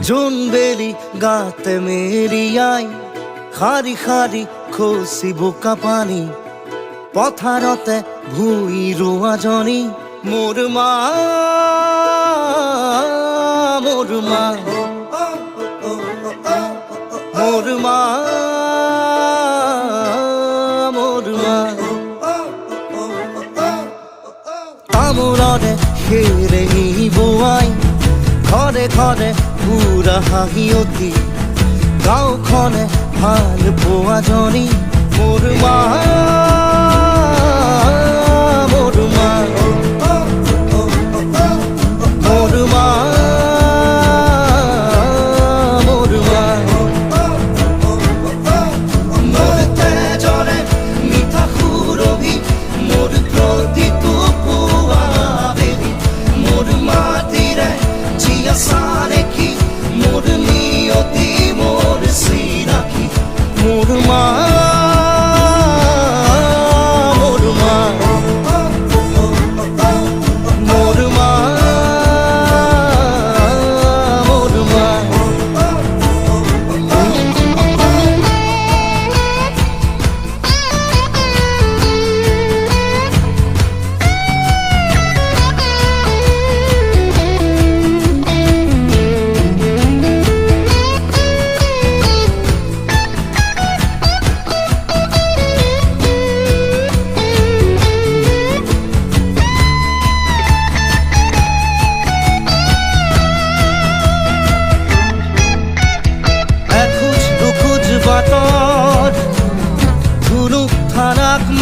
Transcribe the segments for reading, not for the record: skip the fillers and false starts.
জুনবেলি গাতে Mary I খারি খারি খসি বোকা পানি পথারতে ভুই রোয়া জনি মোর মা মোর মা মোর মা মোর মা তামোলরে খেৰে বোৱাই ঘৰে ঘৰে পুৰা হাঁহিয়তি গাঁওখনে ভাল পোৱা জনী মোৰ মা মোৰ মা মোৰ মা মোৰ মা মোৰ তেজৰে মিঠা সুৰভি মোৰ প্ৰতিটো পোৱা বেবী মোৰ মাটিৰে জীয়া চানেকি মোৰ নিয়তি মোৰ চিনাকি মোৰ মা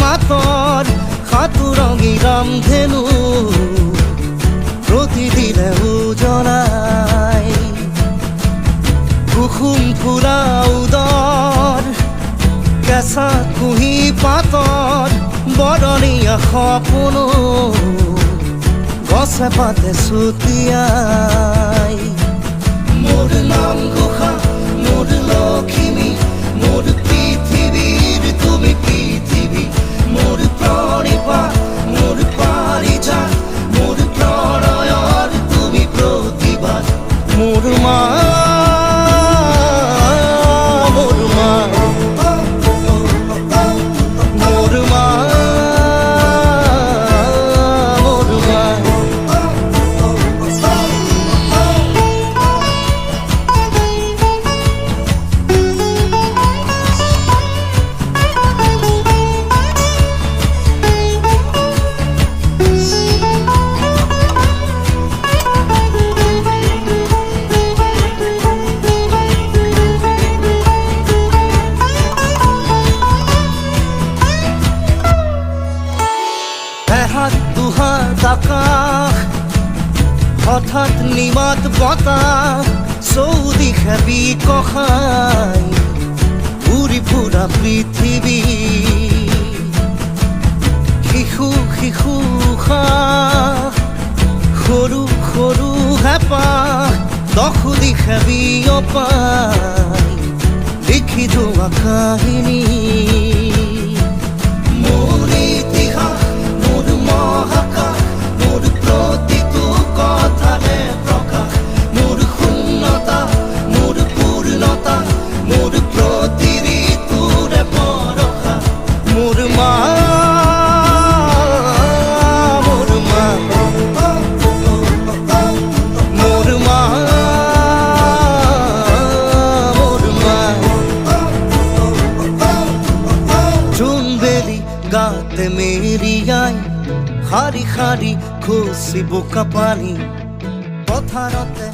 মাতৰ সাতুৰঙী ৰামধেনু প্ৰতিদিনে উজলাই কুসুম ফুলা উদৰ কেঁচা কুঁহি পাতৰ বৰণীয়া সপোন গছে পাতে ছুটিয়াই মোৰ নাম ঘোষা মোৰ লখিমী মোৰ পৃথিৱীৰ তুমি পৃথিৱী মোর প্রাণিপা মোর পারিজা মোর প্রণয়র তুমি প্রতিবাদ মোর মা মোর মা মোর মা মোর মা দুহাত আকাশ হঠাৎ নিমাত বতাহ চৌদিশে বিকশাই উৰি ফুৰা পৃথিৱী শিশু শিশু উশাহ সৰু সৰু হেঁপাহ দহো দিশে বিয়পাই লিখি যোৱা কাহিনী মোৰ ইতিহাস মোৰ মহাকাশ মোৰ প্ৰতিটো কথাৰে প্ৰকাশ মোৰ শূন্যতা মোৰ পূৰ্ণতা মোৰ প্ৰতি ঋতুৰে বৰষা মোৰ মা মোৰ মা মোৰ মা মোৰ মা জুনবেলি গাতে মেরি আই খারি খারি খসি বোকা পানি পথারতে